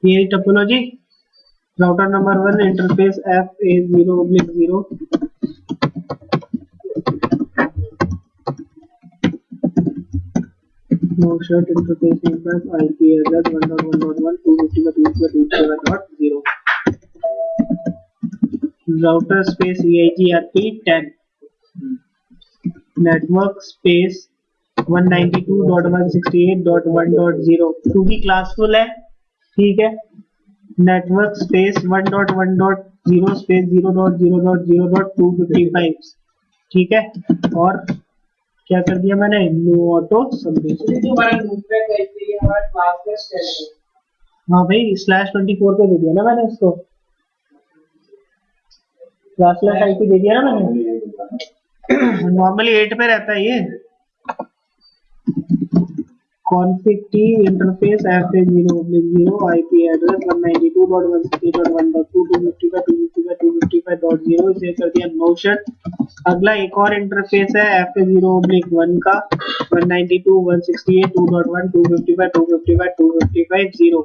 ये topology router number 1 interface FA0/0 no shut interface equals IP address 1.1.1 250.250.0 router space EIGRP 10 network space 192.168.1.0 क्योंकि classful है, ठीक है। Network space 1.1.0 space 0.0.0.255, ठीक है। और क्या कर दिया मैंने, नो ऑटो सबमिशन। हाँ भाई /24 पे दे दिया ना मैंने इसको, क्लासलेस आईपी दे दिया ना मैंने। नॉर्मली 8 पे रहता है ये। config t interface FA0/0 IP address 192.168.1.255.255.255.0 इसे कर दिया नो शट। अगला एक और इंटरफेस है FA0/1 का 192.168.255.255.255.0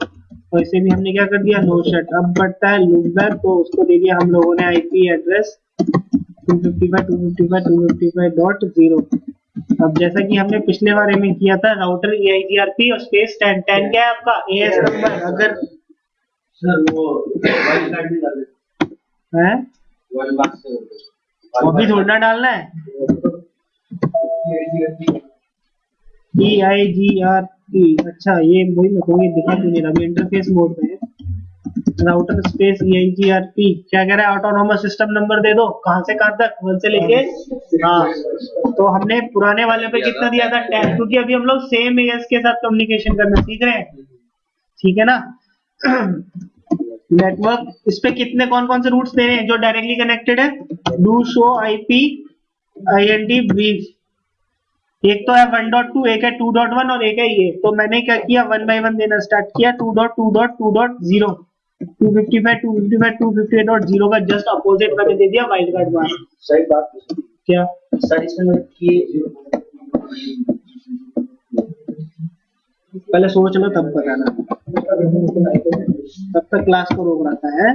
और इसे भी हमने क्या कर दिया, नो शट। अब बढ़ता है लूप बैक, तो उसको दे दिया हम लोगों ने IP एड्रेस 255.255.255.0। अब जैसा कि हमने पिछले बारे में किया था, राउटर EIGRP और स्पेस 10 10 क्या है आपका AS नंबर। अगर सर वो वाइल्ड कार्ड भी डाल देते है वर्ड बॉक्स से वो भी ढूंढना डालना है। EIGRP, अच्छा ये वही मैं कहूँगी, दिखा क्यों नहीं रहा, इंटरफेस मोड में है। राउटर स्पेस EIGRP क्या कह रहा है, ऑटोनोमस सिस्टम नंबर दे दो, कहां से कहां तक, 1 से लेके। हाँ तो हमने पुराने वाले पे कितना दिया था, 10, क्योंकि अभी हम लोग सेम AS के साथ कम्युनिकेशन करना सीख रहे हैं, ठीक है ना। नेटवर्क इस पे कितने कौन कौन से रूट्स दे रहे हैं जो डायरेक्टली कनेक्टेड है, do show IP INT brief. एक तो है 1.2, एक है 2.1 और एक है ये। तो मैंने क्या किया, 1 बाय 1 देना स्टार्ट किया। 2.2.2.0 255 255 258.0 का जस्ट अपोजिट मैंने दे दिया वाइल्ड कार्ड मास्क। सही बात क्या सर इसमें कि पहले सोच लो तब बताना, तब तक क्लास को रोक रखा है।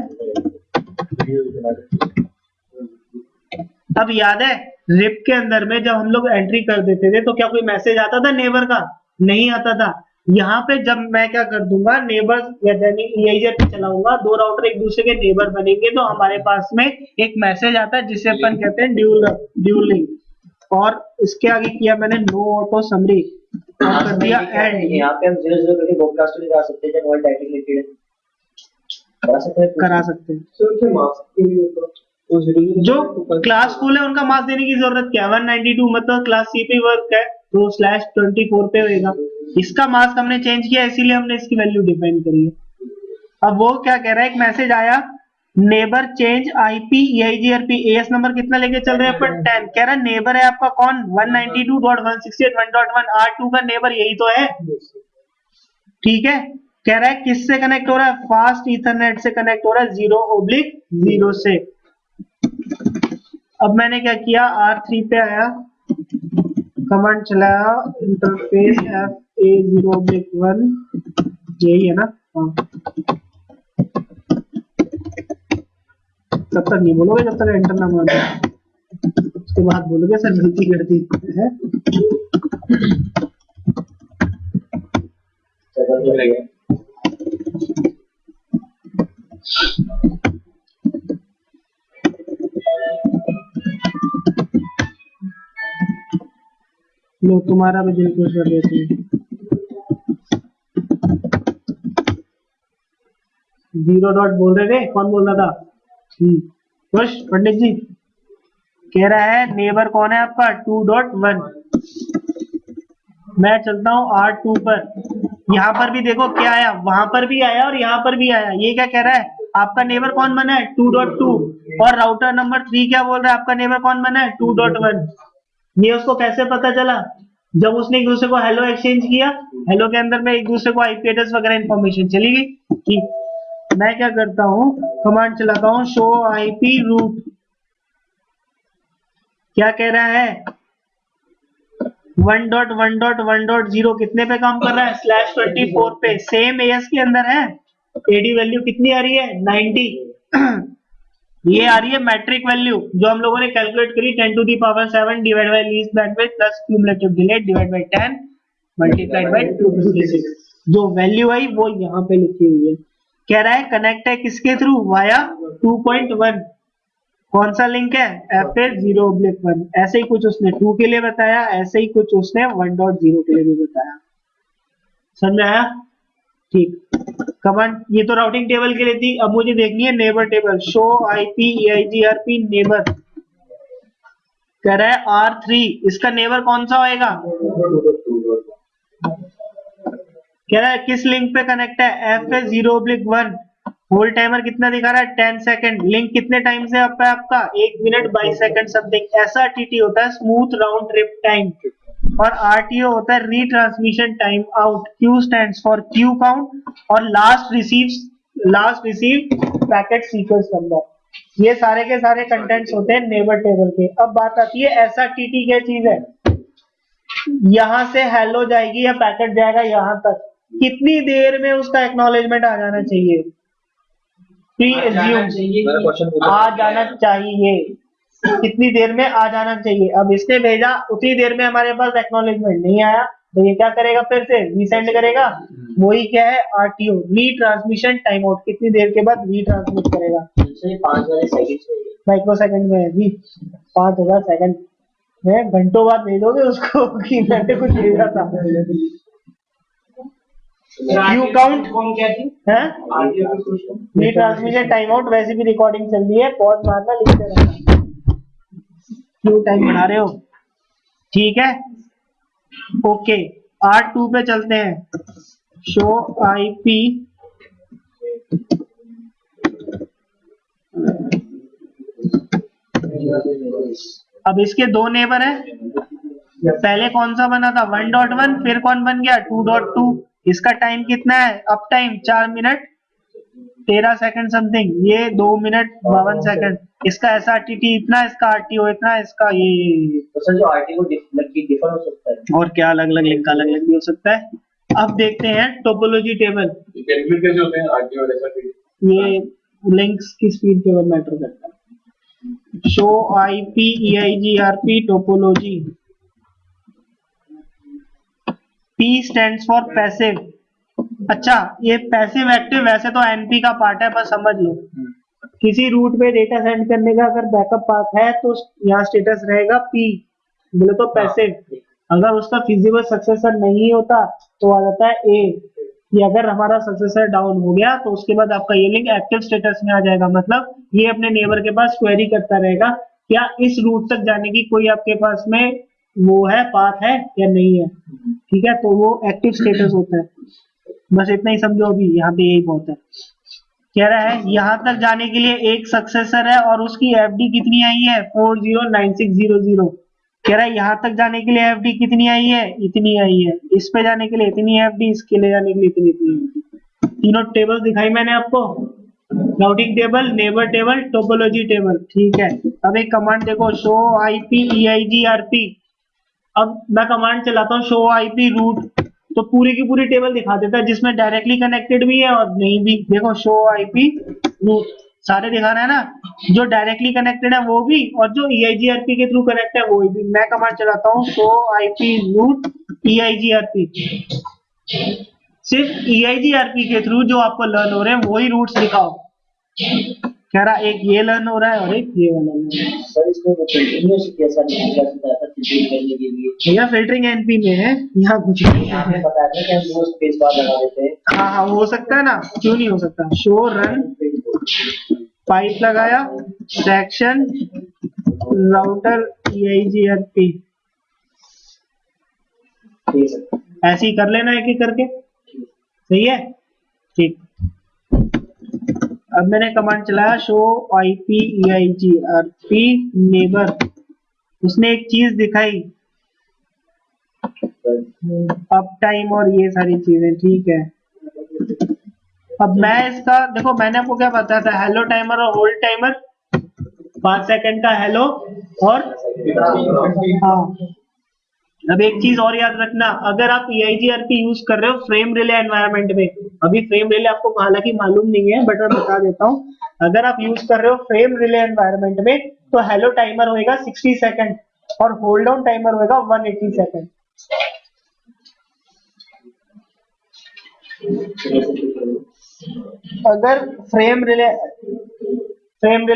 अब याद है रिप के अंदर में जब हम लोग एंट्री कर देते थे तो क्या कोई मैसेज आता था नेबर का, नहीं आता था। यहाँ पे जब मैं क्या कर दूंगा, नेबर या EIGRP पे चलाऊंगा, दो राउटर एक दूसरे के नेबर बनेंगे तो हमारे पास में एक मैसेज आता है जिसे अपन कहते हैं ड्यूल लिंक। और इसके आगे किया मैंने नो ऑटो समरी और कर दिया एंड। यहाँ पे हम 0 करके ब्रॉडकास्ट नहीं कर सकते जब वर्ड डायरेक्टली लिखिए करा सकते हैं। जो क्लास फुल है उनका मार्क्स देने की जरूरत क्या है, 192 मतलब क्लास सी पे वर्क है तो /24 पे होएगा। इसका मार्क्स हमने चेंज किया इसीलिए हमने इसकी वैल्यू डिफाइन करी है। अब वो क्या कह रहा है, एक मैसेज आया neighbour change IP EIGRP AS number कितना लेके चल रहे हैं अपन, 10। कह रहा है नेबर है आपका कौन, 192.168.1.1 R2 का नेबर यही तो है, ठीक है। कह रहा है किससे कनेक्ट हो रहा है, फास्ट ईथरनेट से कनेक्ट हो रहा है 0/0 से। अब मैंने क्या किया, R3 पे आया, कमांड चलाया इंटरफेस FA0/1, यही है ना। हाँ तब तक नहीं बोलोगे जब तक एंटर ना मारो, उसके बाद बोलोगे सर गलती कर दी है। लो तुम्हारा भी दिल खुश कर देते हैं। 0 डॉट बोल रहे थे, कौन बोल रहा था, खुश पंडित जी। कह रहा है नेबर कौन है आपका 2.1। मैं चलता हूँ R2 पर, यहाँ पर भी देखो क्या आया, वहां पर भी आया और यहाँ पर भी आया। ये क्या कह रहा है, आपका नेबर कौन बना है 2.2 और राउटर नंबर 3 क्या बोल रहा है, आपका नेबर कौन बना है 2.1। ये उसको कैसे पता चला, जब उसने एक दूसरे को हेलो एक्सचेंज किया, हेलो के अंदर में एक दूसरे को IP एड्रेस वगैरह इंफॉर्मेशन चली गई। ठीक, मैं क्या करता हूँ, कमांड चलाता हूँ शो IP रूट। क्या कह रहा है, 1.1.1.0 कितने पे काम कर रहा है? /24 पे। सेम एएस के अंदर है। एडी वैल्यू कितनी आ रही है? 90। ये आ रही है मैट्रिक वैल्यू जो हम लोगों ने कैलकुलेट करी 10⁷ divide by least bandwidth plus cumulative delay divide by 10 multiplied by 256। जो वैल्यू आई वो यहाँ पे लिखी हुई है। कह रहा है कनेक्ट है किसके थ्रू? वाया 2.1। कौन सा लिंक है? FA0/1। ऐसे ही कुछ उसने 2 के लिए बताया, ऐसे ही कुछ उसने 1.0 के लिए भी बताया। समझ आया? ठीक। कमांड ये तो राउटिंग टेबल के लिए थी। अब मुझे देखनी है neighbour table. Show IP EIGRP neighbour. कह रहा है R3 इसका नेबर कौन सा होएगा? कह रहा है किस लिंक पे कनेक्ट है? FA0/1। होल्ड टाइमर कितना दिखा रहा है? 10 सेकंड। लिंक कितने टाइम से अप है आपका? 1 मिनट 22 सेकंड समथिंग। ऐसा TT होता है स्मूथ राउंड ट्रिप टाइम। और RTO होता है retransmission time out. Q stands for queue count और last receive packet sequence number. ये सारे के सारे कंटेंट्स होते हैं नेबर टेबल के। अब बात आती है ऐसा TT क्या चीज है? यहां से हेलो जाएगी या पैकेट जाएगा यहां तक, कितनी देर में उसका एक्नॉलेजमेंट आ जाना चाहिए? प्री एज्यूम आ जाना चाहिए। कितनी देर में आ जाना चाहिए? अब इसने भेजा उतनी देर में हमारे पास एक्नॉलेजमेंट नहीं आया तो ये क्या करेगा? फिर से रीसेंड करेगा। वही क्या है? RTO retransmission time out. कितनी देर के बाद रीट्रांसमिट करेगा? 5 सेकंड में है जी। 5000 सेकंड में घंटों बाद भेजोगे उसको कि मैंने कुछ भेजा था। क्यू काउंट है रीट्रांसमिशन टाइम आउट। वैसे भी रिकॉर्डिंग चल रही है, पॉज मारना, लिखते रहना। क्यों टाइम बढ़ा रहे हो? ठीक है, ओके। R2 पे चलते हैं। शो IP अब इसके दो नेबर है। पहले कौन सा बना था? 1.1। फिर कौन बन गया? 2.2। इसका टाइम कितना है? Up time 4 minute 13 second something. ये 2 मिनट 52 सेकंड। इसका SRTT इतना, इसका RTO इतना, इसका ये तो सर जो RTO डिफर हो सकता है और क्या अलग अलग लिंक अलग अलग भी हो सकता है। अब देखते हैं टोपोलॉजी टेबल। कैलकुलेट कैसे होते हैं RTO और SRTT? ये लिंक्स की स्पीड पे मैटर करता है। Show IP EIGRP topology. P stands for passive. अच्छा, ये पैसिव एक्टिव वैसे तो NP का पार्ट है, बस समझ लो। किसी रूट पे डेटा सेंड करने का अगर बैकअप पाथ है तो यहाँ स्टेटस रहेगा P, बोले तो पैसिव। अगर उसका फिजिबल सक्सेसर नहीं होता तो आ जाता है A, कि अगर हमारा सक्सेसर डाउन हो गया तो उसके बाद आपका ये लिंक एक्टिव स्टेटस में आ जाएगा। मतलब ये अपने नेबर के पास क्वेरी करता रहेगा क्या इस रूट तक जाने की कोई आपके पास में वो है, पाथ है या नहीं है। ठीक है, तो वो एक्टिव स्टेटस होता है। बस इतना ही समझो, अभी यहाँ पे यही बहुत है। कह रहा है यहाँ तक जाने के लिए एक सक्सेसर है और उसकी FD कितनी आई है? 409600। कह रहा है यहाँ तक जाने के लिए FD कितनी आई है? इतनी आई है। इस पे जाने के लिए इतनी FD, इसके लिए जाने के लिए इतनी FD। तीनों टेबल दिखाई मैंने आपको, routing table, neighbour table, topology table. ठीक है, अब एक कमांड देखो, शो IP EIGRP। अब मैं कमांड चलाता हूँ शो IP रूट, तो पूरी की पूरी टेबल दिखा देता है जिसमें डायरेक्टली कनेक्टेड भी है और नहीं भी। देखो शो IP रूट सारे दिखा रहे हैं ना, जो डायरेक्टली कनेक्टेड है वो भी और जो EIGRP के थ्रू कनेक्ट है वो भी। मैं कमांड चलाता हूँ शो IP रूट EIGRP। सिर्फ EIGRP के थ्रू जो आपको लर्न हो रहे हैं वही रूट्स दिखाओ। कह रहा एक ये लर्न हो रहा है और एक ये वाला लर्न हो रहा है। सर इसमें कंटिन्यूअस कैसा नहीं कर सकता था फिल्टरिंग करने के लिए? भैया फिल्टरिंग NP में है, यहाँ कुछ नहीं है। आपने बताया था कि हम दो स्पेस बार लगा देते हैं। हाँ हाँ, हो सकता है ना, क्यों नहीं हो सकता। शो रन पाइप लगाया, सेक्शन राउटर EIGRP, ऐसे ही कर लेना एक एक करके। सही है, ठीक। अब मैंने कमांड चलाया शो IP EIGRP नेबर। उसने एक चीज दिखाई, अप टाइम और ये सारी चीजें। ठीक है, अब मैं इसका देखो, मैंने आपको क्या बताया था, हेलो टाइमर और होल्ड टाइमर। 5 सेकंड का हेलो और हाँ अब एक चीज और याद रखना, अगर आप EIGRP यूज कर रहे हो फ्रेम रिले एनवायरनमेंट में, अभी फ्रेम रिले आपको हालांकि मालूम नहीं है बट मैं बता देता हूँ, अगर आप यूज कर रहे हो फ्रेम रिले एनवायरनमेंट में तो हेलो टाइमर होएगा 60 सेकंड और होल्ड डाउन टाइमर होएगा 180 सेकंड। अगर फ्रेम रिले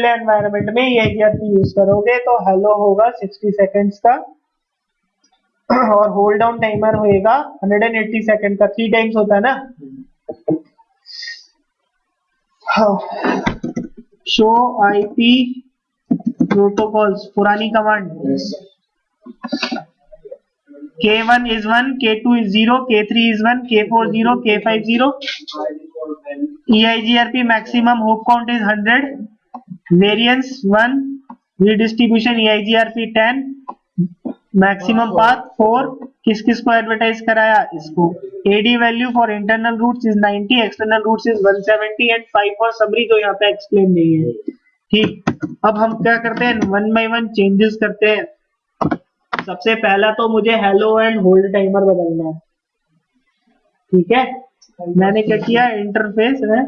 एनवायरनमेंट में EIGRP यूज करोगे तो हेलो होगा 60 सेकंड्स का और होल्ड डाउन टाइमर होएगा 180 सेकंड का, 3 टाइम्स होता है ना। शो IP प्रोटोकॉल्स, पुरानी command K1 is 1, K2 is 0, K3 is 1, K4 0, K5 0. EIGRP maximum hope count is 100, variance 1, redistribution EIGRP 10, maximum path 4, किस किस को एडवर्टाइज कराया, इसको। AD value for internal routes is 90, external routes is 170 and 5 for summary जो यहाँ पे explain नहीं है। ठीक, अब हम क्या करते हैं, वन बाय वन चेंजेस करते हैं। सबसे पहला तो मुझे हेलो एंड होल्ड टाइमर बदलना है, ठीक है। मैंने क्या किया, इंटरफेस है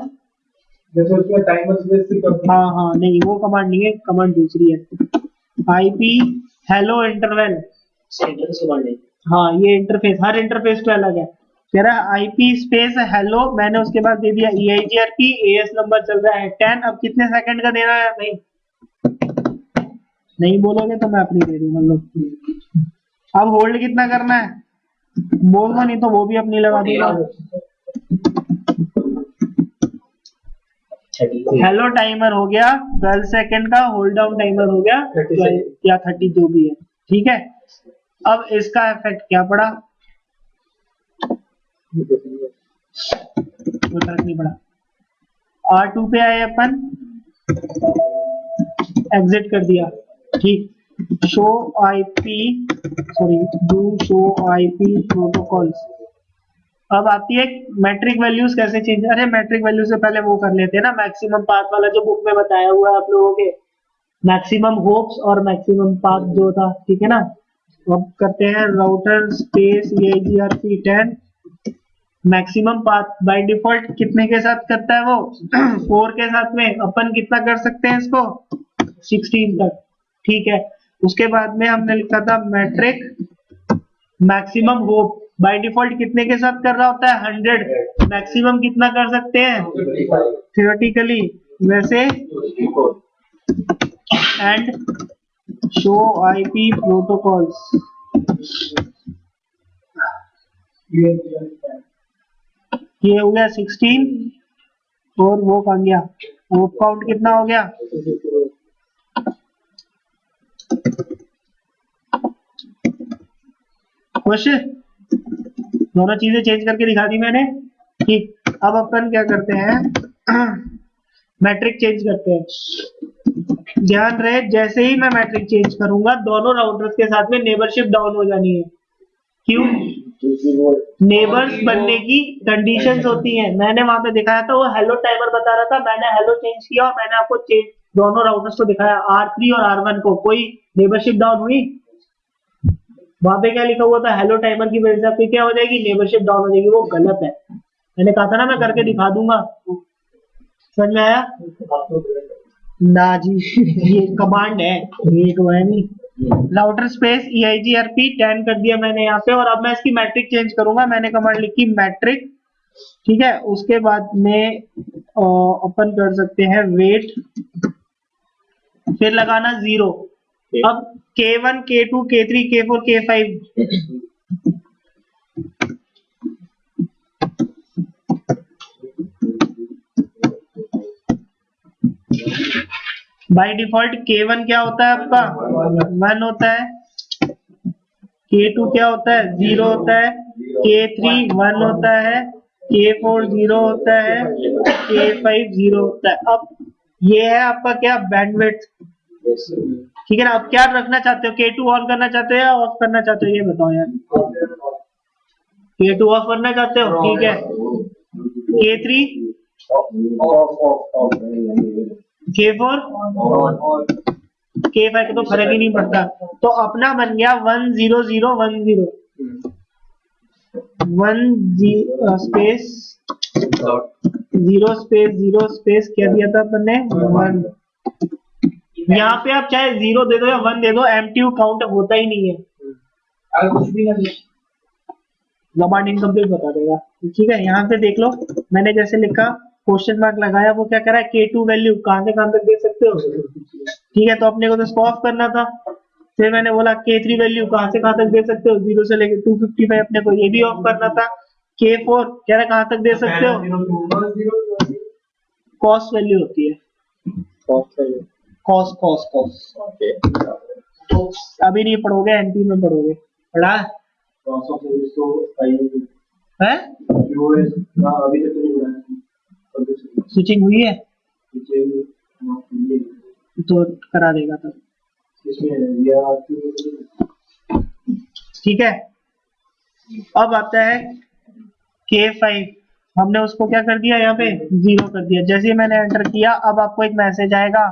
जैसे उसमें टाइमर स्पेसिफिक, हाँ नहीं वो कमांड नहीं है, कमांड दूसरी है। IP हेलो इंटरवल, हाँ ये इंटरफेस, हर इंटरफेस पे अलग है। कह रहा IP स्पेस हेलो, मैंने उसके बाद दे दिया EIGRP, AS नंबर चल रहा है 10। अब कितने सेकंड का देना है भाई, नहीं बोलोगे तो मैं अपनी दे दूंगा लो। अब होल्ड कितना करना है बोल दो, नहीं तो वो भी अपनी लगा दूंगा। हेलो टाइमर हो गया 12 सेकंड का, होल्ड डाउन टाइमर हो गया 12 या 30 जो भी है, ठीक है। अब इसका इफेक्ट क्या पड़ा, कोई फर्क नहीं पड़ा। R2 पे आए अपन, एग्जिट कर दिया, ठीक। Show IP protocols. अब आती है मैट्रिक वैल्यूज कैसे चेंज, अरे मैट्रिक वैल्यू से पहले वो कर लेते हैं ना, मैक्सिमम पाथ वाला जो बुक में बताया हुआ है आप लोगों के, मैक्सिमम होप्स और मैक्सिमम पाथ जो था, ठीक है ना। अब करते हैं router space EIGRP 10, maximum path by default कितने के साथ करता है वो 4 के साथ में, अपन कितना कर सकते हैं इसको 16 तक, ठीक है। उसके बाद में हमने लिखा था metric maximum hop, by default कितने के साथ कर रहा होता है 100, मैक्सिमम कितना कर सकते हैं थियोरेटिकली वैसे। एंड शो IP प्रोटोकॉल्स, ये हो गया 16 और वो कहाँ गया, होप काउंट कितना हो गया, खुश, दोनों चीजें चेंज करके दिखा दी मैंने, ठीक। अब अपन क्या करते हैं मैट्रिक चेंज करते हैं। ध्यान रहे जैसे ही मैं मैट्रिक चेंज करूंगा दोनों राउटर्स के साथ में नेबरशिप डाउन हो जानी है। क्यों, नेबर्स बनने की कंडीशंस होती हैं, मैंने वहां पे दिखाया था, वो हेलो टाइमर बता रहा था, मैंने हेलो चेंज किया और मैंने आपको चेंज दोनों राउटर्स को दिखाया, R3 और R1 को, कोई नेबरशिप डाउन हुई, वहां पे क्या लिखा हुआ था, हेलो टाइमर की वजह से आपकी क्या हो जाएगी, नेबरशिप डाउन हो जाएगी, वो गलत है। मैंने कहा था ना मैं करके दिखा दूंगा, समझ में आया ना जी ये कमांड है, ये तो है नहीं। राउटर स्पेस EIGRP 10 कर दिया मैंने यहाँ पे, और अब मैं इसकी मैट्रिक चेंज करूंगा, मैंने कमांड लिखी मैट्रिक, ठीक है। उसके बाद में अपन कर सकते हैं वेट, फिर लगाना 0। अब K1 K2 K3 K4 K5 by default K1 क्या होता है आपका 1 होता है, K2 क्या होता है 0 होता है, K3 1 होता है, K4 0 होता है, K5 0 होता है। अब ये है आपका क्या बैंडविड्थ, ठीक है ना। अब क्या रखना चाहते हो, K2 ऑन करना चाहते हो या ऑफ करना चाहते हो, ये बताओ यार। K2 ऑफ करना चाहते हो, ठीक है। K3 K4 K5 को तो फर्क ही नहीं पड़ता। तो अपना बन गया 1 0 0 1 0 1 स्पेस 0 स्पेस 0 स्पेस क्या दिया था अपन ने 1। यहाँ पे आप चाहे 0 दे दो या 1 दे दो, एमटी काउंट होता ही नहीं है, अगर कुछ भी ना जबान इनकम्प्लीट बता देगा। ठीक है, यहाँ पे देख लो मैंने जैसे लिखा क्वेश्चन मार्क लगाया, वो क्या करा है K2 वैल्यू कहाँ से कहाँ तक दे सकते हो। ठीक है, तो अपने को तो इसको ऑफ करना था। फिर मैंने बोला K3 वैल्यू कहाँ से कहाँ तक दे सकते हो, 0 से लेके 255, अपने को ये भी ऑफ करना था। K4 कह रहा कहाँ तक दे सकते हो, कॉस्ट वैल्यू होती है, कॉस्ट अभी नहीं पढ़ोगे, एनपी में पढ़ोगे, पढ़ा है? अभी तक नहीं हुआ है। स्विचिंग हुई है तो करा देगा तब। ठीक है, अब आता है K5, हमने उसको क्या कर दिया, यहाँ पे 0 कर दिया। जैसे ही मैंने एंटर किया, अब आपको एक मैसेज आएगा,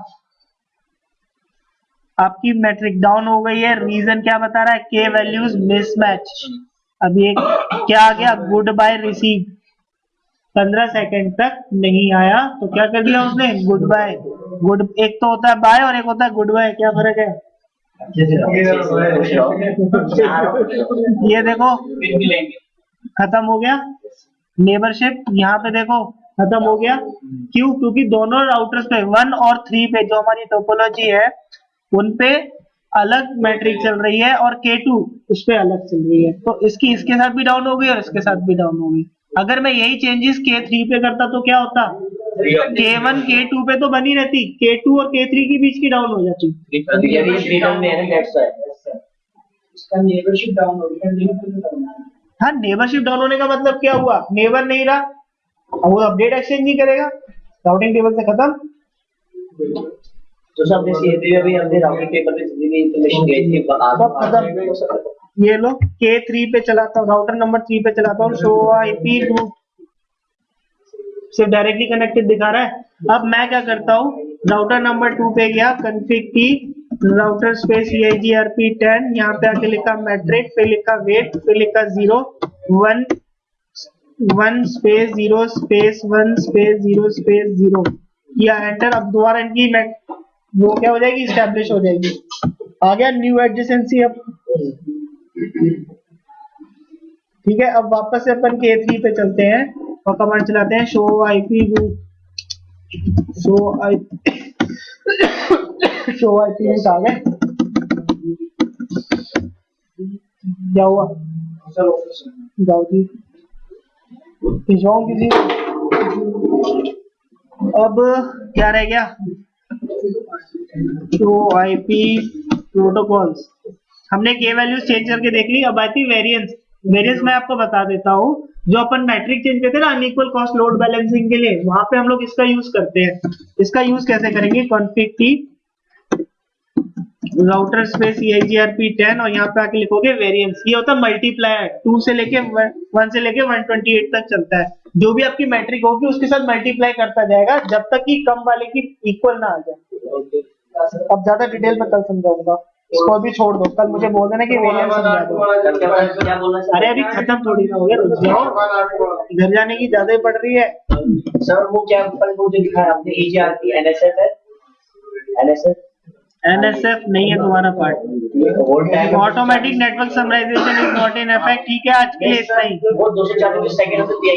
आपकी मैट्रिक डाउन हो गई है। रीजन क्या बता रहा है, K वैल्यूज मिसमैच। अब ये क्या आ गया, गुड बाय रिसीव, 15 सेकंड तक नहीं आया तो क्या कर दिया उसने, गुड बाय। गुड एक तो होता है बाय और एक होता है गुड बाय, क्या फर्क है? ये देखो खत्म हो गया नेबरशिप, यहाँ पे देखो खत्म हो गया। क्यों? क्योंकि दोनों राउटर्स पे 1 और 3 पे जो हमारी टोपोलॉजी है उन पे अलग मैट्रिक चल रही है और K2 उस पे अलग चल रही है। तो इसके साथ भी डाउन हो गई और इसके साथ भी डाउन हो गई। अगर मैं यही चेंजेस K3 पे करता तो क्या होता, K1 K2 पे तो बनी रहती, K2 और K3 के बीच की डाउन हो जाती। इसका नेबरशिप डाउन हो गया। हाँ, नेबरशिप डाउन होने का मतलब क्या हुआ, नेबर नहीं रहा, वो अपडेट एक्सचेंज नहीं करेगा, राउटिंग टेबल से खत्म। तो सब जैसे अभी हमने राउटिंग टेबल पे जितनी इंफॉर्मेशन गई थी सब खत्म। ये लो K3 पे चलाता हूँ, राउटर नंबर 3 पे चलाता हूँ, शो आईपी ग्रुप से डायरेक्टली कनेक्टेड दिखा रहा है। अब मैं क्या करता हूँ, राउटर नंबर 2 पे गया, कॉन्फ़िग की राउटर स्पेस EIGRP10, यहाँ पे आके लिखा मैट्रिक, फिर लिखा वेट, फिर लिखा 0 1 स्पेस 0 स्पेस 1 स्पेस 0 स्पेस 0 किया, एंटर। अब दोबारा इनकी वो क्या हो जाएगी, स्टैब्लिश हो जाएगी। आ गया न्यू एडजेसेंसी। अब ठीक है, अब वापस से अपन K3 पे चलते हैं और कमांड चलाते हैं, show IP group, show IP group आ गए। क्या हुआ, जाओ जी भिजवाऊं किसी को। अब क्या रह गया, शो आईपी प्रोटोकॉल्स, हमने K वैल्यूज चेंज करके देख ली। अब आती वेरिएंस। वेरिएंस मैं आपको बता देता हूँ, जो अपन मैट्रिक चेंज करते हैं ना अनइक्वल कॉस्ट लोड बैलेंसिंग के लिए, वहां पे हम लोग इसका यूज करते हैं। इसका यूज कैसे करेंगे, कॉन्फ़िग की राउटर स्पेस EIGRP10 और यहाँ पे आके लिखोगे वेरिएंस। ये होता है मल्टीप्लायर, 2 से लेके 1 से लेके 128 तक चलता है। जो भी आपकी मैट्रिक होगी उसके साथ मल्टीप्लाई करता जाएगा जब तक कि कम वाले की इक्वल ना आ जाए। अब ज्यादा डिटेल में कल समझाऊंगा, इसको अभी छोड़ दो, कल मुझे बोल देना कि वेरिएंस समझा दो। अरे अभी खत्म थोड़ी ना हो गया, रुक जाओ, घर जाने की ज्यादा ही पड़ रही है। सर वो क्या मुझे दिखाया आपने, EIGRP NSF है, NSF नहीं है तुम्हारा part, automatic network summarisation is not in effect. ठीक है, आज के लिए इतना ही। वो 240 सेकंड में दिया